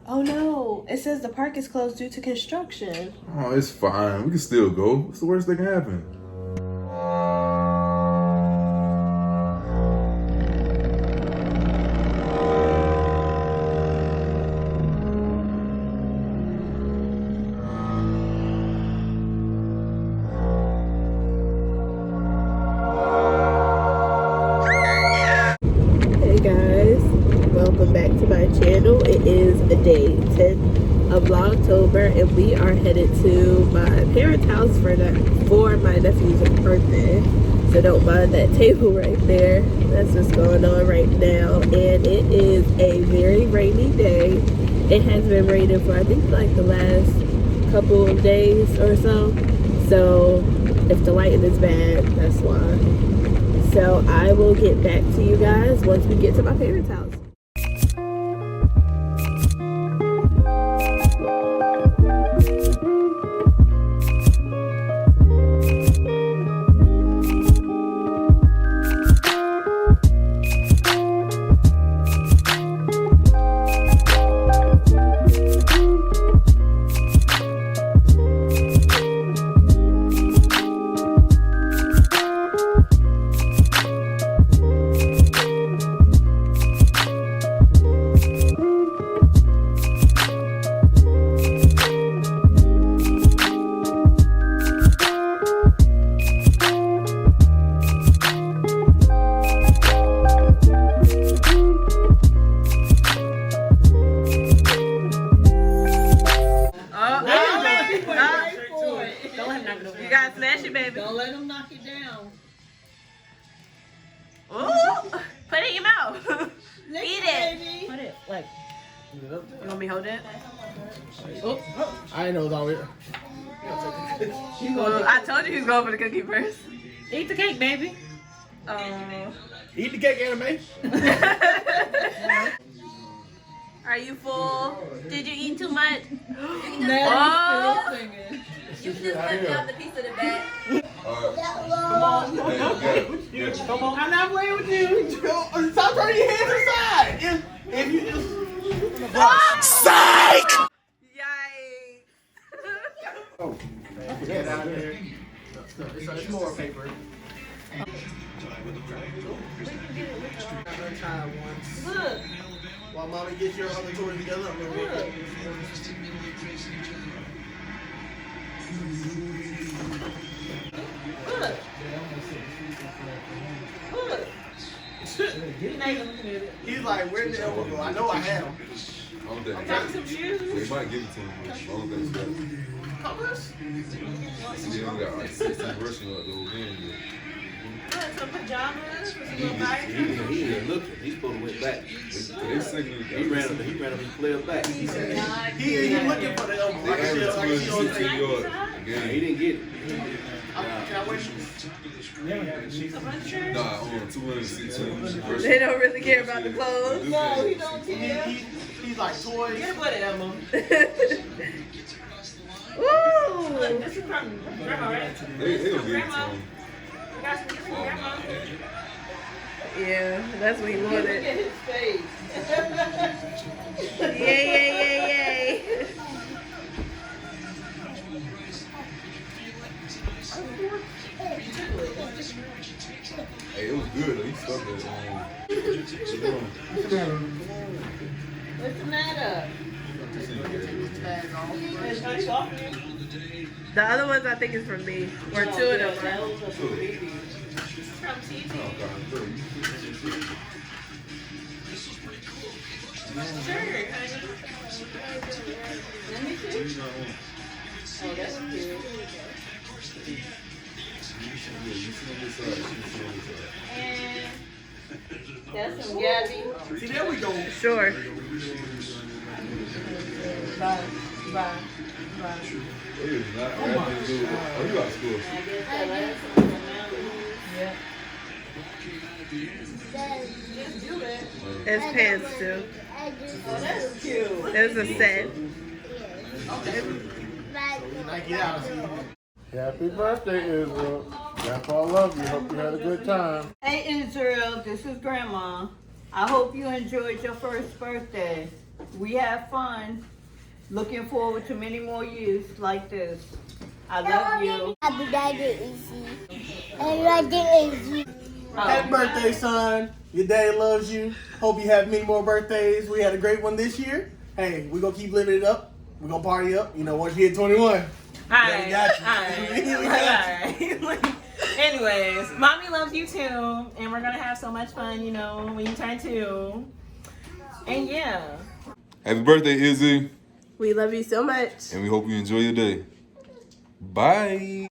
Oh no, it says the park is closed due to construction. Oh, it's fine. We can still go. What's the worst that can happen? Hey guys, welcome back to my channel. It is day 10 of Vlogtober and we are headed to my parents' house for my nephew's birthday. So don't mind that table right there. That's what's going on right now. And it is a very rainy day. It has been raining for I think like the last couple of days or so. So if the lighting is bad, that's why. So I will get back to you guys once we get to my parents' house. You gotta smash it, baby. Don't let him knock it down. Ooh, put it in your mouth. Eat it. Baby. Put it like. You want me to hold it? Oh, I didn't know it was all here. I told you he was going for the cookie first. Eat the cake, baby. Eat the cake, anime. Are you full? Did you eat too much? Now still singing. You just let me off the piece of the bag. Come on, I'm not playing with you. Stop turning your hands aside. If you just. Psych! Yikes. Get out of here. It's more paper. Look. While mommy gets your other toys together, I'm gonna look. He's like, where did the elbow go? I know I had him. I'm got some shoes. They might give it to him. I don't think so. Colors? They don't got like 16 rushing up the whole game. Some pajamas, some little fire. He ain't looking. He's supposed to went back. He ran up his player back. He looking for the elbow. Like, They like, average 216 yards. Yeah, he didn't get it. can I wait? Nah, on 216. They don't really care about the clothes. No, he don't care. He's like toys. Get what, Emma? Woo! This is from Grandma, right? They don't give it to him. Yeah, that's what he wanted. Look at his face. Yay. Hey, it was good though. He stuck it. What's the matter? It's nice off you. The other ones I think is from me. Or two of them. From TT. Sure, honey. Let me see. Oh, that's cute. And that's some Gabby. See, there we go. Sure. Bye. It is not. Oh, you got school. I guess the last one. Yeah. Just do it. It's pants too. Oh, that's cute. It's a set. Happy birthday, Israel. Grandpa love you. Hope you had a good time. Hey Israel, this is Grandma. I hope you enjoyed your first birthday. We have fun. Looking forward to many more years like this. I love you. Happy birthday, Izzy. Happy birthday, Izzy. Happy birthday, son. Your daddy loves you. Hope you have many more birthdays. We had a great one this year. Hey, we're going to keep living it up. We're going to party up. You know, once you hit 21. Alright. Got you. Anyways, mommy loves you too. And we're going to have so much fun, you know, when you turn 2. And yeah. Happy birthday, Izzy. We love you so much. And we hope you enjoy your day. Bye.